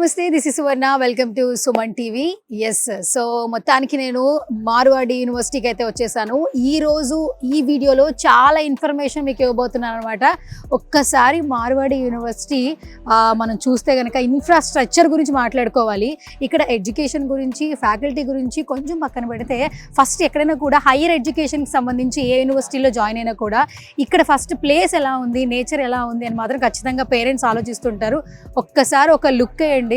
నమస్తే, this is Suvarna. Welcome to Suman TV. Yes, so మొత్తానికి నేను మార్వాడి యూనివర్సిటీకి అయితే వచ్చేసాను. ఈరోజు ఈ వీడియోలో చాలా ఇన్ఫర్మేషన్ మీకు ఇవ్వబోతున్నాను అనమాట. ఒక్కసారి మార్వాడి యూనివర్సిటీ మనం చూస్తే కనుక ఇన్ఫ్రాస్ట్రక్చర్ గురించి మాట్లాడుకోవాలి. ఇక్కడ ఎడ్యుకేషన్ గురించి, ఫ్యాకల్టీ గురించి కొంచెం పక్కన పెడితే, ఫస్ట్ ఎక్కడైనా కూడా హైయర్ ఎడ్యుకేషన్కి సంబంధించి ఏ యూనివర్సిటీలో జాయిన్ అయినా కూడా ఇక్కడ ఫస్ట్ ప్లేస్ ఎలా ఉంది, నేచర్ ఎలా ఉంది అని మాత్రం ఖచ్చితంగా పేరెంట్స్ ఆలోచిస్తుంటారు. ఒక్కసారి ఒక లుక్ వేయండి.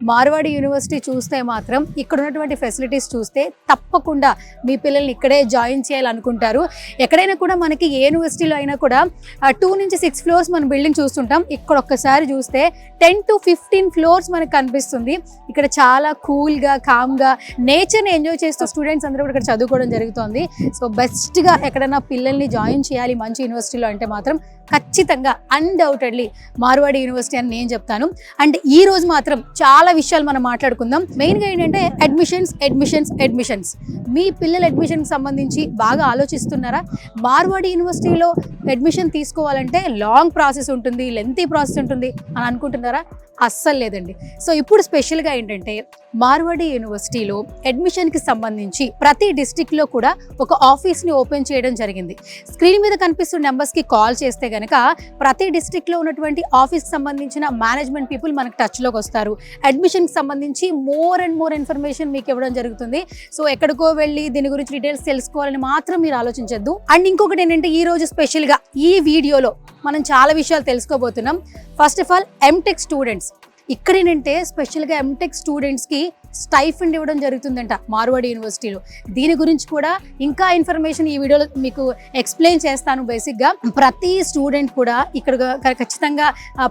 మార్వాడి యూనివర్సిటీ చూస్తే మాత్రం ఇక్కడ ఉన్నటువంటి ఫెసిలిటీస్ చూస్తే తప్పకుండా మీ పిల్లల్ని ఇక్కడే జాయిన్ చేయాలనుకుంటారు. ఎక్కడైనా కూడా మనకి ఏ యూనివర్సిటీలో అయినా కూడా 2 నుంచి 6 ఫ్లోర్స్ మన బిల్డింగ్ చూస్తుంటాం. ఇక్కడ ఒక్కసారి చూస్తే 10 to 15 ఫ్లోర్స్ మనకు కనిపిస్తుంది. ఇక్కడ చాలా కూల్గా, కామ్గా నేచర్ని ఎంజాయ్ చేస్తూ స్టూడెంట్స్ అందరూ కూడా ఇక్కడ చదువుకోవడం జరుగుతుంది. సో బెస్ట్గా ఎక్కడైనా పిల్లల్ని జాయిన్ చేయాలి మంచి యూనివర్సిటీలో అంటే మాత్రం ఖచ్చితంగా అన్డౌటెడ్లీ మార్వాడి యూనివర్సిటీ అని నేను చెప్తాను. అండ్ ఈ రోజు మాత్రం చాలా విషయాలు మనం మాట్లాడుకుందాం. మెయిన్గా ఏంటంటే అడ్మిషన్స్. మీ పిల్లల అడ్మిషన్కి సంబంధించి బాగా ఆలోచిస్తున్నారా? మార్వాడి యూనివర్సిటీలో అడ్మిషన్ తీసుకోవాలంటే లాంగ్ ప్రాసెస్ ఉంటుంది, లెంతీ ప్రాసెస్ ఉంటుంది అని అనుకుంటున్నారా? అస్సలు లేదండి. సో ఇప్పుడు స్పెషల్గా ఏంటంటే మార్వాడి యూనివర్సిటీలో అడ్మిషన్కి సంబంధించి ప్రతి డిస్ట్రిక్ట్లో కూడా ఒక ఆఫీస్ని ఓపెన్ చేయడం జరిగింది. స్క్రీన్ మీద కనిపిస్తున్న నెంబర్స్కి కాల్ చేస్తే కనుక ప్రతి డిస్ట్రిక్ట్లో ఉన్నటువంటి ఆఫీస్కి సంబంధించిన మేనేజ్మెంట్ పీపుల్ మనకు టచ్లోకి వస్తారు. అడ్మిషన్కి సంబంధించి మోర్ అండ్ మోర్ ఇన్ఫర్మేషన్ మీకు ఇవ్వడం జరుగుతుంది. సో ఎక్కడికో వెళ్ళి దీని గురించి డీటెయిల్స్ తెలుసుకోవాలని మాత్రం మీరు ఆలోచించద్దు. అండ్ ఇంకొకటి ఏంటంటే ఈ రోజు స్పెషల్గా ఈ వీడియోలో మనం చాలా విషయాలు తెలుసుకోబోతున్నాం. First of all MTech students ఇక్కడ ఏంటంటే స్పెషల్గా ఎంటెక్ స్టూడెంట్స్కి స్టైఫండ్ ఇవ్వడం జరుగుతుందంట మార్వాడి యూనివర్సిటీలో. దీని గురించి కూడా ఇంకా ఇన్ఫర్మేషన్ ఈ వీడియోలో మీకు ఎక్స్ప్లెయిన్ చేస్తాను. బేసిక్గా ప్రతి స్టూడెంట్ కూడా ఇక్కడ ఖచ్చితంగా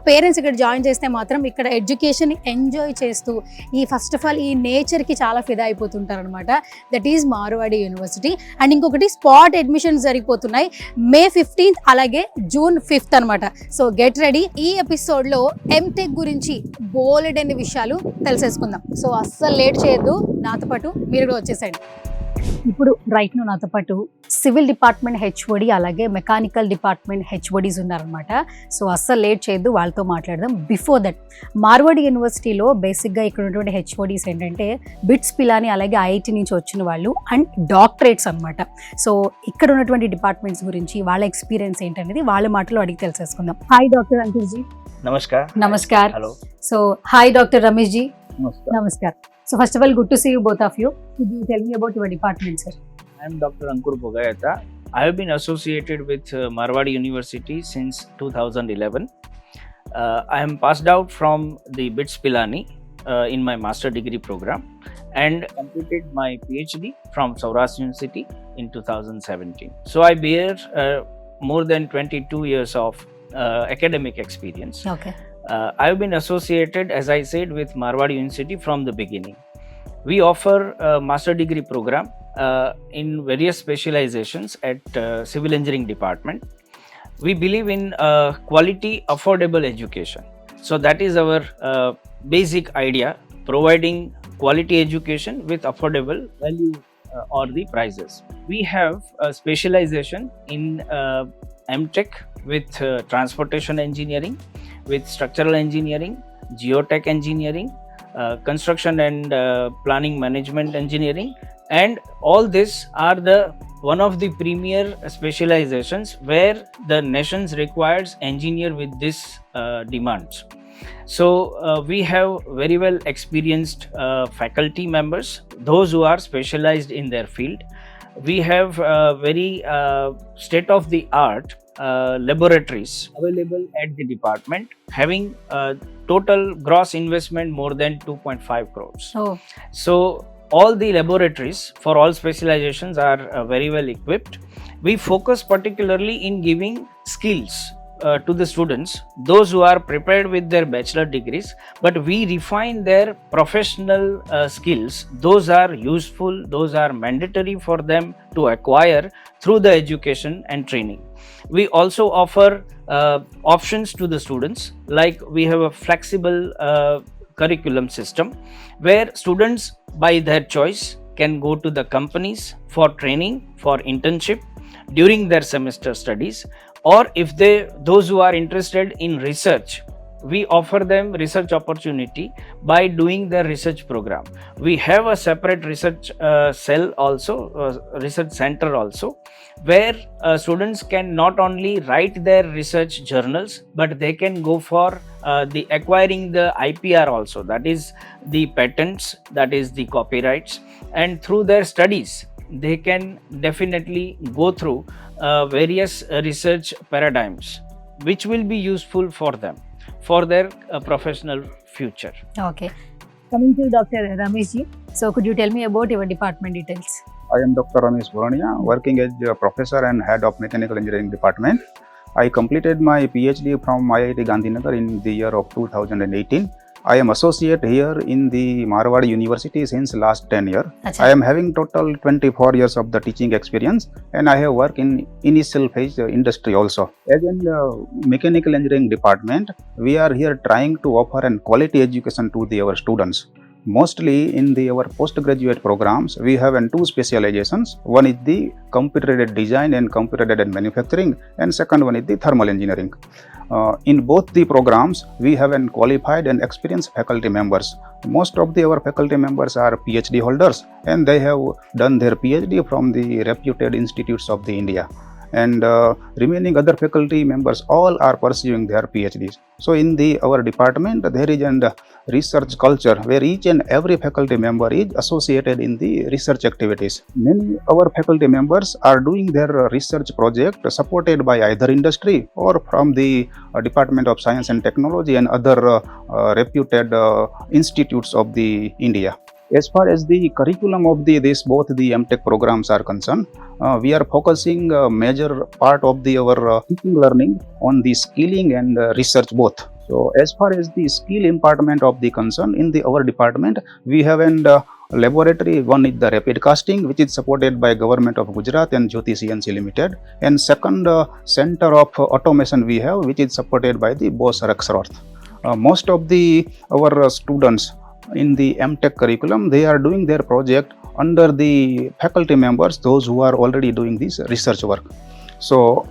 పేరెంట్స్ ఇక్కడ జాయిన్ చేస్తే మాత్రం ఇక్కడ ఎడ్యుకేషన్ ఎంజాయ్ చేస్తూ ఫస్ట్ ఆఫ్ ఆల్ ఈ నేచర్కి చాలా ఫిదా అయిపోతుంటారు అనమాట. That is Marwadi university. And ఇంకొకటి స్పాట్ అడ్మిషన్స్ జరిగిపోతున్నాయి May 15th అలాగే June 5th అనమాట. So get ready. ఈ ఎపిసోడ్లో ఎంటెక్ గురించి బోలెడన్ని విషయాలు తెలిసేసుకుందాం. సో అస్సలు లేట్ చేయొద్దు, నాతో పాటు మీరు కూడా వచ్చేసండి. ఇప్పుడు రైట్ ను నాతో పాటు సివిల్ డిపార్ట్మెంట్ హెచ్ఓడి అలాగే మెకానికల్ డిపార్ట్మెంట్ హెచ్ఓడీస్ ఉన్నారనమాట. సో అస్సలు లేట్ చేయొద్దు, వాళ్ళతో మాట్లాడదాం. బిఫోర్ దట్ మార్వాడి యూనివర్సిటీలో బేసిక్గా ఇక్కడ ఉన్నటువంటి హెచ్ఓడీస్ ఏంటంటే బిట్స్ పిలాని అలాగే ఐఐటి నుంచి వచ్చిన వాళ్ళు అండ్ డాక్టరేట్స్ అనమాట. సో ఇక్కడ ఉన్నటువంటి డిపార్ట్మెంట్స్ గురించి వాళ్ళ ఎక్స్పీరియన్స్ ఏంటనేది వాళ్ళ మాటలో అడిగి తెలిసేసుకుందాం. Hi doctor uncle ji. నమస్కార్. Hello. So hi Dr. Ramesh ji. Namaskar. So first of all, good to see you both of you. Could you tell me about your department, sir? I am Dr. Ankur Bogayata. I have been associated with Marwadi University since 2011. I am passed out from the BITS Pilani in my master degree program and completed my PhD from Saurashtra University in 2017. So I bear more than 22 years of academic experience. Okay. I have been associated, as I said, with Marwadi University from the beginning. We offer a master degree program in various specializations at civil engineering department. We believe in quality, affordable education. So that is our basic idea, providing quality education with affordable value or the prices. We have a specialization in MTech with transportation engineering, with structural engineering, geotech engineering, construction and planning management engineering, and all this are one of the premier specializations where the nations requires engineer with this demands. So we have very well experienced faculty members, those who are specialized in their field. We have very state of the art laboratories available at the department, having total gross investment more than 2.5 crores. Oh. So all the laboratories for all specializations are very well equipped. We focus particularly in giving skills to the students, those who are prepared with their bachelor degrees, but we refine their professional skills. Those are useful, those are mandatory for them to acquire through the education and training. We also offer options to the students, like we have a flexible curriculum system where students by their choice can go to the companies for training, for internship during their semester studies, or if those who are interested in research we offer them research opportunity by doing their research program. We have a separate research cell also, research center also, where students can not only write their research journals, but they can go for the acquiring the IPR also, that is the patents, that is the copyrights, and through their studies they can definitely go through various research paradigms which will be useful for them for their professional future. Okay. Coming to Dr. Ramesh ji. So could you tell me about your department details? I am Dr. Ramesh Borania, working as a professor and head of mechanical engineering department. I completed my PhD from IIT Gandhinagar in the year of 2018. I am associate here in the Marwadi University since last 10 years. Achha. I am having total 24 years of the teaching experience, and I have worked in initial phase industry also. As in mechanical engineering department, we are here trying to offer an quality education to our students. Mostly in our postgraduate programs, we have two specializations. One is the computer-aided design and computer-aided manufacturing, and second one is the thermal engineering. In both the programs, we have qualified and experienced faculty members. Most of our faculty members are PhD holders, and they have done their PhD from the reputed institutes of the India. And remaining other faculty members all are pursuing their PhDs. So in our department, there is a research culture where each and every faculty member is associated in the research activities. Many our faculty members are doing their research project supported by either industry or from the Department of Science and Technology and other reputed institutes of the India. As far as the curriculum of both the MTech programs are concerned, we are focusing a major part of our teaching learning on the skilling and research both. So as far as the skill impartment of the concern in our department, we have a laboratory. One is the rapid casting, which is supported by Government of Gujarat and Jyoti CNC Limited, and second center of automation we have, which is supported by the Bosch Rexroth. Most of our students in the MTech curriculum, they are doing their project under the faculty members, those who are already doing this research work. So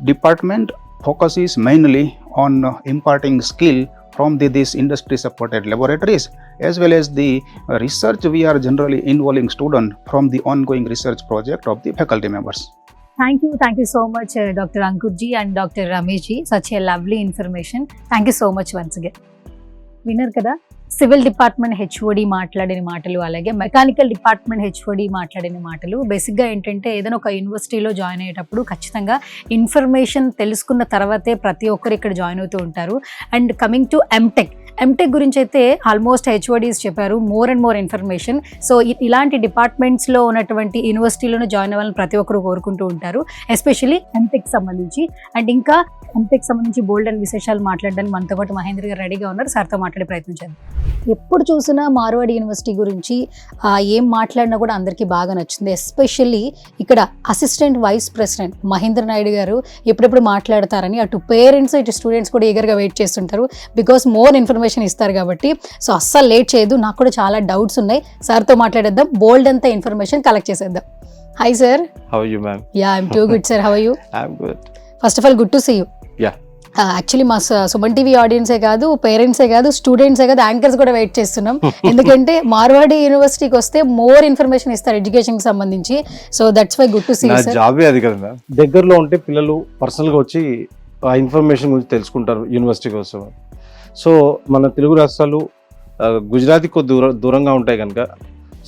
department focuses mainly on imparting skill from these industry supported laboratories, as well as the research we are generally involving students from the ongoing research project of the faculty members. Thank you so much, Dr. Ankur ji and Dr. Ramesh ji. Such a lovely information. Thank you so much once again. Winner కదా, civil department HOD మాట్లాడిన మాటలు, అలాగే mechanical department HOD మాట్లాడిన మాటలు. బేసిక్గా ఏంటంటే ఏదైనా ఒక యూనివర్సిటీలో జాయిన్ అయ్యేటప్పుడు ఖచ్చితంగా ఇన్ఫర్మేషన్ తెలుసుకున్న తర్వాతే ప్రతి ఒక్కరు ఇక్కడ జాయిన్ అవుతూ ఉంటారు. అండ్ కమింగ్ టు ఎంటెక్ గురించి అయితే ఆల్మోస్ట్ హెచ్ఓడీస్ చెప్పారు more and more information. So ఇలాంటి డిపార్ట్మెంట్స్లో ఉన్నటువంటి యూనివర్సిటీలోనే జాయిన్ అవ్వాలని ప్రతి ఒక్కరు కోరుకుంటూ ఉంటారు, ఎస్పెషల్లీ ఎంటెక్ సంబంధించి. అండ్ ఇంకా ఎంటెక్ సంబంధించి బోల్డ్ అండ్ విశేషాలు మాట్లాడడానికి మనతో పాటు మహేంద్ర గారు రెడీగా ఉన్నారు. సార్తో మాట్లాడే ప్రయత్నం చేద్దాం. ఎప్పుడు చూసినా మార్వాడి యూనివర్సిటీ గురించి ఏం మాట్లాడినా కూడా అందరికీ బాగా నచ్చింది. ఎస్పెషల్లీ ఇక్కడ assistant vice president Mahendra Naidu garu ఎప్పుడెప్పుడు మాట్లాడతారని అటు పేరెంట్స్ ఇటు స్టూడెంట్స్ కూడా ఈగర్గా వెయిట్ చేస్తుంటారు, బికాస్ మోర్ ఇన్ఫర్మేషన్ ఇస్తారు కాబట్టి. సో అస్సలు లేట్ చేయదు, నాకు కూడా చాలా డౌట్స్ ఉన్నాయి. సార్తో మాట్లాడేద్దాం, బోల్డ్ అంతా ఇన్ఫర్మేషన్ కలెక్ట్ చేసేద్దాం. Hi sir. How are you, ma'am? Yeah, I'm too good, sir. How are you? I'm good. First of all, good to see you. Yeah. Actually మా సుమన్ టీవీ ఆడియన్సే కాదు, పేరెంట్సే కాదు, స్టూడెంట్సే కాదు, యాంకర్స్ కూడా వెయిట్ చేస్తున్నాం. ఎందుకంటే మార్వాడి యూనివర్సిటీకి వస్తే మోర్ ఇన్ఫర్మేషన్ ఇస్తారు ఎడ్యుకేషన్ కి సంబంధించి. So that's why good to see నా సార్. జాబే అది కదా మ్యామ్. దగ్గరలో ఉంటే పిల్లలు పర్సనల్గా వచ్చి ఆ ఇన్ఫర్మేషన్ గురించి తెలుసుకుంటారు యూనివర్సిటీ కోసం. సో మన తెలుగు రాష్ట్రాలు గుజరాత్కి కొద్ది దూరంగా ఉంటాయి కనుక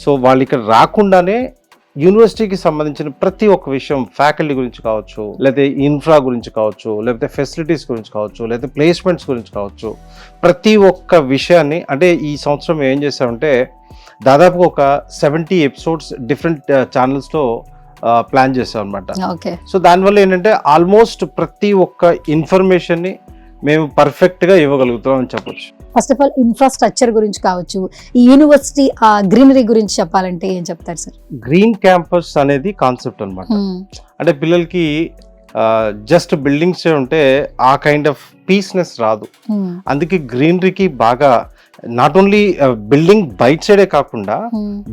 సో వాళ్ళు ఇక్కడ రాకుండానే యూనివర్సిటీకి సంబంధించిన ప్రతి ఒక్క విషయం, ఫ్యాకల్టీ గురించి కావచ్చు, లేకపోతే ఇన్ఫ్రా గురించి కావచ్చు, లేకపోతే ఫెసిలిటీస్ గురించి కావచ్చు, లేకపోతే ప్లేస్మెంట్స్ గురించి కావచ్చు, ప్రతి ఒక్క విషయాన్ని, అంటే ఈ సంవత్సరం ఏం చేశామంటే దాదాపు ఒక 70 ఎపిసోడ్స్ డిఫరెంట్ ఛానల్స్లో ప్లాన్ చేసాం అనమాట. ఓకే. సో దానివల్ల ఏంటంటే ఆల్మోస్ట్ ప్రతి ఒక్క ఇన్ఫర్మేషన్ని మేము పర్ఫెక్ట్గా ఇవ్వగలుగుతాం అని చెప్పొచ్చు. ఫస్ట్ ఆఫ్ ఆల్ ఇన్ఫ్రాస్ట్రక్చర్ గురించి కావచ్చు, ఈ యూనివర్సిటీ గ్రీనరీ గురించి చెప్పాలంటే ఏం చెప్తారు సార్? గ్రీన్ క్యాంపస్ అనేది కాన్సెప్ట్ అనమాట. అంటే పిల్లలకి జస్ట్ బిల్డింగ్స్ ఉంటే ఆ కైండ్ ఆఫ్ పీస్నెస్ రాదు. అందుకే గ్రీనరీకి బాగా నాట్ ఓన్లీ బిల్డింగ్ బయట సైడే కాకుండా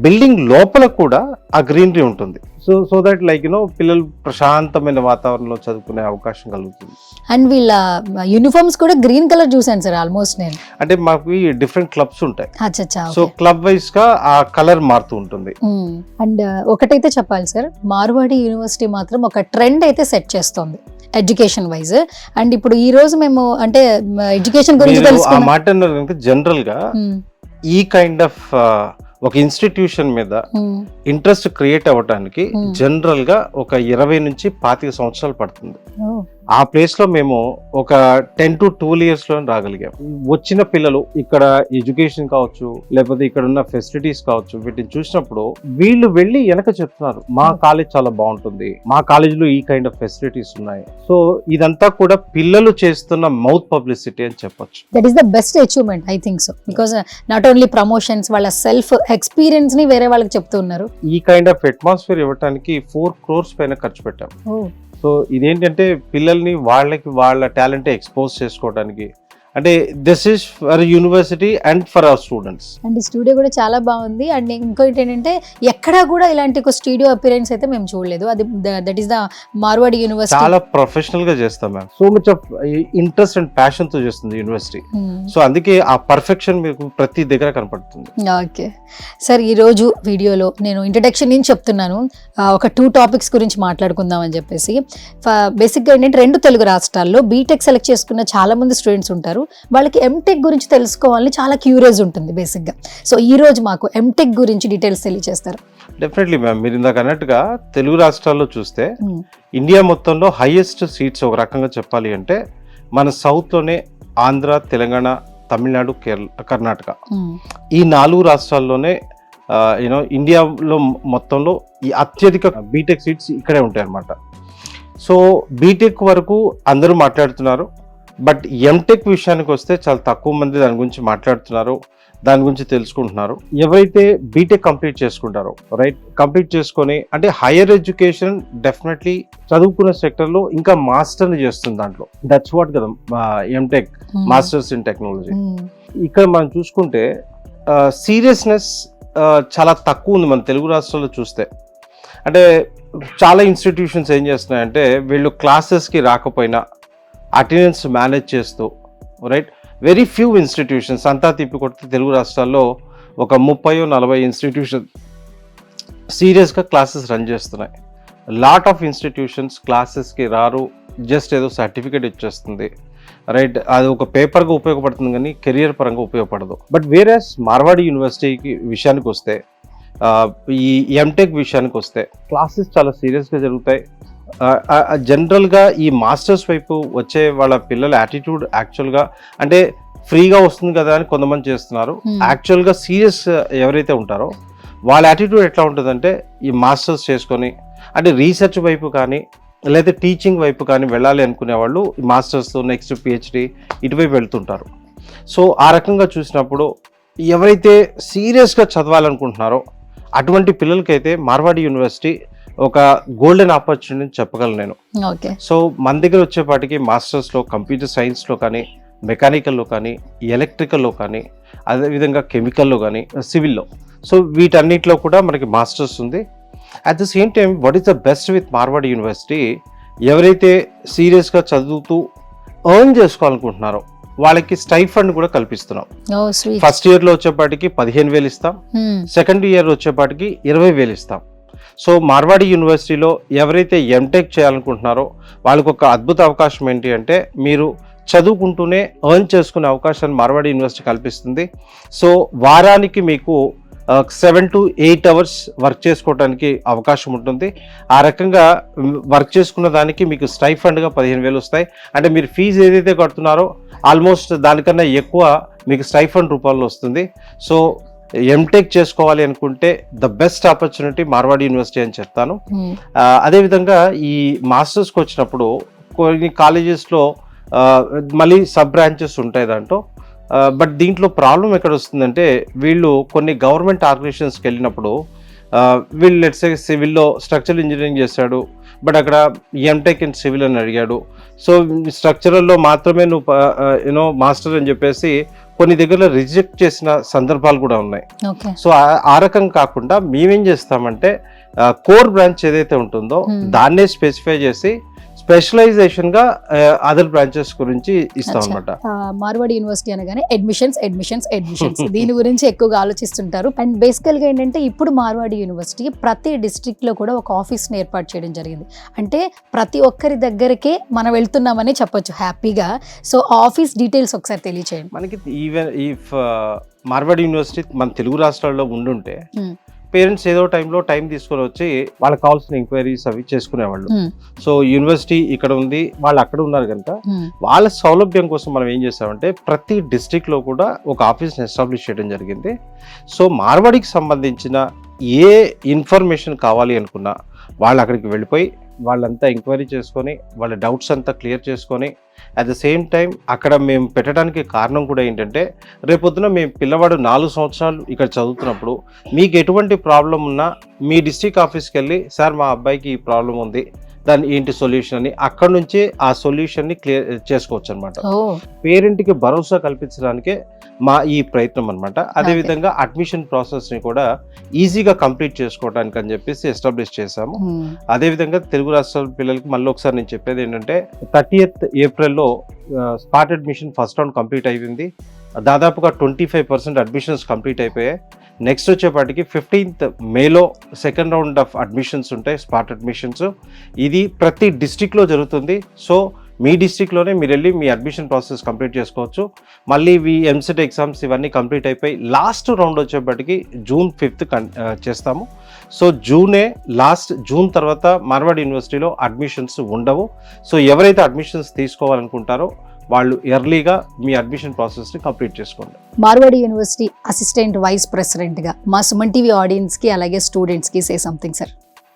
బిల్డింగ్ లోపల కూడా ఆ గ్రీనరీ ఉంటుంది. సో దట్ లైక్ పిల్లలు ప్రశాంతమైన వాతావరణంలో చదువుకునే అవకాశం కలుగుతుంది. అండ్ వీళ్ళ యూనిఫామ్స్ కూడా గ్రీన్ కలర్ చూసాను సార్ ఆల్మోస్ట్ నేను. అంటే మాకు డిఫరెంట్ క్లబ్స్ ఉంటాయి, అచ్చా. సో క్లబ్ వైజ్ గా ఆ కలర్ మారుతూ ఉంటుంది. అండ్ ఒకటైతే చెప్పాలి సార్, మార్వాడి యూనివర్సిటీ మాత్రం ఒక ట్రెండ్ అయితే సెట్ చేస్తోంది ఎడ్యుకేషన్ వైజ్. అండ్ ఇప్పుడు ఈ రోజు మేము అంటే ఎడ్యుకేషన్ గురించి మీరు ఆ తెలుసుకున్నాం. మాట అన్నారు కనుక జనరల్ గా ఈ కైండ్ ఆఫ్ ఒక ఇన్స్టిట్యూషన్ మీద ఇంట్రెస్ట్ క్రియేట్ అవ్వడానికి జనరల్ గా ఒక 20 నుంచి 25 సంవత్సరాలు పడుతుంది. ఆ ప్లేస్ లో మేము ఒక 10 to 12 years లో రాగలిగాం. వచ్చిన పిల్లలు ఇక్కడ ఎడ్యుకేషన్ కావచ్చు, లేకపోతే ఇక్కడ ఉన్న ఫెసిలిటీస్ కావచ్చు, వీటిని చూసినప్పుడు వీళ్ళు వెళ్ళి వెనక చెప్తున్నారు, మా కాలేజ్ చాలా బాగుంటుంది, మా కాలేజీలో ఈ కైండ్ ఆఫ్ ఫెసిలిటీస్ ఉన్నాయి. సో ఇదంతా కూడా పిల్లలు చేస్తున్న మౌత్ పబ్లిసిటీ అని చెప్పొచ్చు. That is the best achievement I think so, because not only promotions, వాళ్ళ సెల్ఫ్ ఎక్స్పీరియన్స్ ని వేరే వాళ్ళకి చెప్తున్నారు. ఈ కైండ్ ఆఫ్ అట్మాస్ఫియర్ ఇవ్వడానికి 4 crores పైన ఖర్చు పెట్టాం. సో ఇదేంటంటే పిల్లల్ని వాళ్ళ టాలెంట్ ఎక్స్పోజ్ చేసుకోవడానికి, అంటే this is for university and for our students. And ఈ స్టూడియో కూడా చాలా బాగుంది. అండ్ ఇంకోటి ఏంటంటే ఎక్కడా కూడా ఇలాంటి ఒక స్టూడియో అపిరెన్స్ అయితే మేము చూడలేదు. అది that is the Marwadi university. చాలా ప్రొఫెషనల్ గా చేస్తాం ma'am. So much of interest and passion తో చేస్తుంది యూనివర్సిటీ. సో అందుకే ఆ పర్ఫెక్షన్ మీకు ప్రతి దగ్గర కనపడుతుంది. ఓకే సార్, ఈ రోజు వీడియోలో నేను ఇంట్రడక్షన్ నుంచి చెప్తున్నాను, ఒక 2 topics గురించి మాట్లాడుకుందాం అని చెప్పేసి. బేసిక్గా ఏంటంటే 2 తెలుగు రాష్ట్రాల్లో బీటెక్ సెలెక్ట్ చేసుకున్న చాలా మంది స్టూడెంట్స్ ఉంటారు, వాళ్ళకి ఎంటెక్ గురించి తెలుసుకోవాలని చాలా క్యూరియస్ ఉంటుంది బేసిక్గా. సో ఈ రోజు మాకు ఎంటెక్ గురించి డీటెయిల్స్ తెలియజేస్తారు. Definitely ma'am. మీరు ఇందాక అన్నట్టుగా తెలుగు రాష్ట్రాల్లో చూస్తే ఇండియా మొత్తంలో హైయెస్ట్ సీట్స్ ఒక రకంగా చెప్పాలి అంటే మన సౌత్లోనే ఆంధ్ర, తెలంగాణ, తమిళనాడు, కర్ణాటక, ఈ 4 రాష్ట్రాల్లోనే ఇండియాలో మొత్తంలో ఈ అత్యధిక బీటెక్ సీట్స్ ఇక్కడే ఉంటాయి అన్నమాట. సో బీటెక్ వరకు అందరూ మాట్లాడుతున్నారు, బట్ ఎంటెక్ విషయానికి వస్తే చాలా తక్కువ మంది దాని గురించి మాట్లాడుతున్నారు, దాని గురించి తెలుసుకుంటున్నారు. ఎవరైతే బీటెక్ కంప్లీట్ చేసుకుంటారో, రైట్, కంప్లీట్ చేసుకొని అంటే హైయర్ ఎడ్యుకేషన్ డెఫినెట్లీ చదువుకున్న సెక్టర్లో ఇంకా మాస్టర్ని చేస్తుంది దాంట్లో. దట్స్ వాట్ కదా ఎంటెక్, మాస్టర్స్ ఇన్ టెక్నాలజీ. ఇక్కడ మనం చూసుకుంటే సీరియస్నెస్ చాలా తక్కువ ఉంది మన తెలుగు రాష్ట్రాల్లో చూస్తే. అంటే చాలా ఇన్స్టిట్యూషన్స్ ఏం చేస్తున్నాయంటే వీళ్ళు క్లాసెస్కి రాకపోయినా అటెండెన్స్ మేనేజ్ చేస్తూ, రైట్, వెరీ ఫ్యూ ఇన్స్టిట్యూషన్స్ అంతా తిప్పి కొడితే తెలుగు రాష్ట్రాల్లో ఒక 30-40 ఇన్స్టిట్యూషన్ సీరియస్గా క్లాసెస్ రన్ చేస్తున్నాయి. లాట్ ఆఫ్ ఇన్స్టిట్యూషన్స్ క్లాసెస్కి రారు, జస్ట్ ఏదో సర్టిఫికేట్ ఇచ్చేస్తుంది, రైట్, అది ఒక పేపర్గా ఉపయోగపడుతుంది కానీ కెరియర్ పరంగా ఉపయోగపడదు. బట్ వేరేస్ మార్వాడి యూనివర్సిటీకి విషయానికి వస్తే, ఈ ఎంటెక్ విషయానికి వస్తే క్లాసెస్ చాలా సీరియస్గా జరుగుతాయి. జనరల్గా ఈ మాస్టర్స్ వైపు వచ్చే వాళ్ళ పిల్లల యాటిట్యూడ్ యాక్చువల్గా అంటే ఫ్రీగా వస్తుంది కదా అని కొంతమంది చేస్తున్నారు. యాక్చువల్గా సీరియస్ ఎవరైతే ఉంటారో వాళ్ళ యాటిట్యూడ్ ఎట్లా ఉంటుందంటే ఈ మాస్టర్స్ చేసుకొని అంటే రీసెర్చ్ వైపు కానీ లేదా టీచింగ్ వైపు కానీ వెళ్ళాలి అనుకునే వాళ్ళు మాస్టర్స్ నెక్స్ట్ పిహెచ్డి ఇటువైపు వెళ్తుంటారు. సో ఆ రకంగా చూసినప్పుడు ఎవరైతే సీరియస్గా చదవాలనుకుంటున్నారో అటువంటి పిల్లలకైతే మార్వాడి యూనివర్సిటీ ఒక గోల్డెన్ ఆపర్చునిటీ చెప్పగలను నేను. సో మన దగ్గర వచ్చేపాటికి మాస్టర్స్లో కంప్యూటర్ సైన్స్లో కానీ, మెకానికల్లో కానీ, ఎలక్ట్రికల్లో కానీ, అదేవిధంగా కెమికల్లో కానీ, సివిల్లో, సో వీటన్నిటిలో కూడా మనకి మాస్టర్స్ ఉంది. At the same time what is the best with Marwadi university, ఎవరైతే సీరియస్గా చదువుతూ ఎర్న్ చేసుకోవాలనుకుంటున్నారో వాళ్ళకి స్టైఫండ్ కూడా కల్పిస్తున్నాం. ఫస్ట్ ఇయర్లో వచ్చేపాటికి 15,000 ఇస్తాం, సెకండ్ ఇయర్ వచ్చేపాటికి 20,000 ఇస్తాం. సో మార్వాడి యూనివర్సిటీలో ఎవరైతే ఎంటెక్ చేయాలనుకుంటున్నారో వాళ్ళకు ఒక అద్భుత అవకాశం ఏంటి అంటే మీరు చదువుకుంటూనే ఎర్న్ చేసుకునే అవకాశాన్ని మార్వాడి యూనివర్సిటీ కల్పిస్తుంది. సో వారానికి మీకు 7 to 8 hours వర్క్ చేసుకోవడానికి అవకాశం ఉంటుంది. ఆ రకంగా వర్క్ చేసుకున్న దానికి మీకు స్టైఫండ్గా 15,000 వస్తాయి. అంటే మీరు ఫీజు ఏదైతే కడుతున్నారో ఆల్మోస్ట్ దానికన్నా ఎక్కువ మీకు స్టైఫండ్ రూపంలో వస్తుంది. సో ఎంటెక్ చేసుకోవాలి అనుకుంటే the best opportunity Marwadi university అని చెప్తాను. అదేవిధంగా ఈ మాస్టర్స్కి వచ్చినప్పుడు కొన్ని కాలేజెస్లో మళ్ళీ సబ్ బ్రాంచెస్ ఉంటాయి దాంట్లో. బట్ దీంట్లో ప్రాబ్లం ఎక్కడ వస్తుందంటే వీళ్ళు కొన్ని గవర్నమెంట్ ఆర్గనైజేషన్స్కి వెళ్ళినప్పుడు వీళ్ళు లెట్స్ సే సివిల్లో స్ట్రక్చరల్ ఇంజనీరింగ్ చేశాడు, బట్ అక్కడ ఎంటెక్ ఇన్ సివిల్ అని అడిగాడు. సో స్ట్రక్చరల్లో మాత్రమే నువ్వు మాస్టర్ అని చెప్పేసి కొన్ని దగ్గరలో రిజెక్ట్ చేసిన సందర్భాలు కూడా ఉన్నాయి. సో ఆ రకం కాకుండా మేమేం చేస్తామంటే కోర్ బ్రాంచ్ ఏదైతే ఉంటుందో దాన్నే స్పెసిఫై చేసి స్పెషలైజేషన్ గా అదర్ బ్రాంచెస్ గురించి ఇస్తాం అనమాట. మార్వాడి యూనివర్సిటీ అనగానే అడ్మిషన్స్ దీని గురించి ఎక్కువగా ఆలోచిస్తుంటారు. అండ్ బేసికల్ గా ఏంటంటే ఇప్పుడు మార్వాడి యూనివర్సిటీ ప్రతి డిస్ట్రిక్ట్ లో కూడా ఒక ఆఫీస్ ని ఏర్పాటు చేయడం జరిగింది. అంటే ప్రతి ఒక్కరి దగ్గరకే మనం వెళ్తున్నామని చెప్పొచ్చు హ్యాపీగా. సో ఆఫీస్ డీటెయిల్స్ ఒకసారి తెలియచేయండి. మనకి ఈవెన్ ఇఫ్ మార్వాడి యూనివర్సిటీ మన తెలుగు రాష్ట్రాల్లో ఉండుంటే పేరెంట్స్ ఏదో టైంలో టైం తీసుకొని వచ్చి వాళ్ళకి కావాల్సిన ఎంక్వైరీస్ అవి చేసుకునేవాళ్ళు. సో యూనివర్సిటీ ఇక్కడ ఉంది, వాళ్ళు అక్కడ ఉన్నారు కనుక వాళ్ళ సౌలభ్యం కోసం మనం ఏం చేసామంటే ప్రతి డిస్ట్రిక్ట్ లో కూడా ఒక ఆఫీస్ని ఎస్టాబ్లిష్ చేయడం జరిగింది. సో మార్వాడికి సంబంధించిన ఏ ఇన్ఫర్మేషన్ కావాలి అనుకున్నా వాళ్ళు అక్కడికి వెళ్ళిపోయి వాళ్ళంతా ఎంక్వైరీ చేసుకొని వాళ్ళ డౌట్స్ అంతా క్లియర్ చేసుకొని అట్ ద సేమ్ టైం అక్కడ మేము పెట్టడానికి కారణం కూడా ఏంటంటే రేపొద్దున మేము పిల్లవాడు 4 సంవత్సరాలు ఇక్కడ చదువుతున్నప్పుడు మీకు ఎటువంటి ప్రాబ్లం ఉన్నా మీ డిస్ట్రిక్ట్ ఆఫీస్కి వెళ్ళి సార్ మా అబ్బాయికి ఈ ప్రాబ్లం ఉంది, దాని ఏంటి సొల్యూషన్ అని అక్కడ నుంచి ఆ సొల్యూషన్ని క్లియర్ చేసుకోవచ్చు అనమాట. పేరెంట్కి భరోసా కల్పించడానికే మా ఈ ప్రయత్నం అనమాట. అదేవిధంగా అడ్మిషన్ ప్రాసెస్ని కూడా ఈజీగా కంప్లీట్ చేసుకోవడానికి అని చెప్పేసి ఎస్టాబ్లిష్ చేశాము. అదేవిధంగా తెలుగు రాష్ట్రాల పిల్లలకి మళ్ళీ ఒకసారి నేను చెప్పేది ఏంటంటే 30th ఏప్రిల్లో spot admission first round complete అయింది. దాదాపుగా 25% అడ్మిషన్స్ కంప్లీట్ అయిపోయాయి. నెక్స్ట్ వచ్చేపాటికి 15th మేలో సెకండ్ రౌండ్ ఆఫ్ అడ్మిషన్స్ ఉంటాయి, స్పాట్ అడ్మిషన్స్. ఇది ప్రతి డిస్ట్రిక్ట్లో జరుగుతుంది. సో మీ డిస్ట్రిక్ట్లోనే మీరు వెళ్ళి మీ అడ్మిషన్ ప్రాసెస్ కంప్లీట్ చేసుకోవచ్చు. మళ్ళీ ఎంసెట్ ఎగ్జామ్స్ ఇవన్నీ కంప్లీట్ అయిపోయి లాస్ట్ రౌండ్ వచ్చేప్పటికి June 5th చేస్తాము. సో జూన్ తర్వాత మార్వాడి యూనివర్సిటీలో అడ్మిషన్స్ ఉండవు. సో ఎవరైతే అడ్మిషన్స్ తీసుకోవాలనుకుంటారో వాళ్ళు ఎర్లీగా మీ అడ్మిషన్ ప్రాసెస్ని కంప్లీట్ చేసుకోండి. మార్వాడి యూనివర్సిటీ అసిస్టెంట్ వైస్ ప్రెసిడెంట్గా మా సుమన్ టీవీ ఆడియన్స్కి అలాగే స్టూడెంట్స్కి సే సంథింగ్ సార్.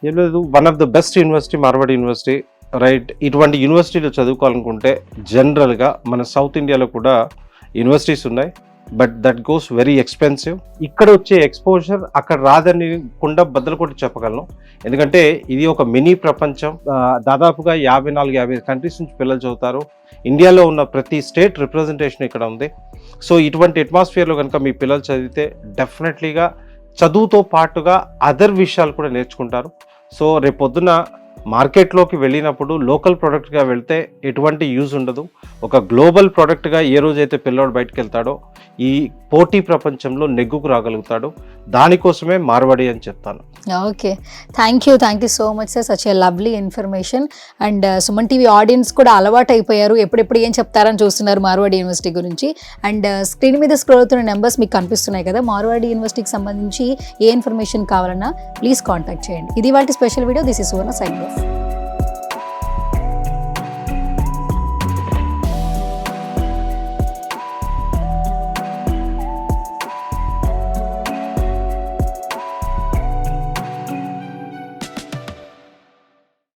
ఏం లేదు, one of the best university Marwadi university, right. ఇటువంటి యూనివర్సిటీలో చదువుకోవాలనుకుంటే జనరల్గా మన సౌత్ ఇండియాలో కూడా యూనివర్సిటీస్ ఉన్నాయి, but that goes very expensive. ఇక్కడ వచ్చే ఎక్స్పోజర్ అక్కడ రాదని కుండా బద్దలు కొట్టి చెప్పగలను. ఎందుకంటే ఇది ఒక మినీ ప్రపంచం. దాదాపుగా 54-50 కంట్రీస్ నుంచి పిల్లలు చదువుతారు. ఇండియాలో ఉన్న ప్రతి స్టేట్ రిప్రజెంటేషన్ ఇక్కడ ఉంది. సో ఇటువంటి అట్మాస్ఫియర్లో కనుక మీ పిల్లలు చదివితే డెఫినెట్లీగా చదువుతో పాటుగా అదర్ విషయాలు కూడా నేర్చుకుంటారు. సో రేపొద్దున మార్కెట్లోకి వెళ్ళినప్పుడు లోకల్ ప్రోడక్ట్గా వెళ్తే ఎటువంటి యూజ్ ఉండదు. ఒక గ్లోబల్ ప్రోడక్ట్గా ఏ రోజైతే పిల్లోడు బయటకు వెళ్తాడో ఈ పోటీ ప్రపంచంలో నెగ్గుకు రాగలుగుతాడు. దానికోసమే మార్వాడి అని చెప్తాను. Okay, thank you so much sir, such a lovely information. And Suman TV audience కూడా అలవాటు అయిపోయారు, ఎప్పుడెప్పుడు ఏం చెప్తారని చూస్తున్నారు మార్వాడి యూనివర్సిటీ గురించి. అండ్ స్క్రీన్ మీద స్క్రోల్ అవుతున్న నెంబర్స్ మీకు కనిపిస్తున్నాయి కదా, మార్వాడి యూనివర్సిటీకి సంబంధించి ఏ ఇన్ఫర్మేషన్ కావాలన్నా ప్లీజ్ కాంటాక్ట్ చేయండి. ఇది వాటి special video. This is Suvarna signing off.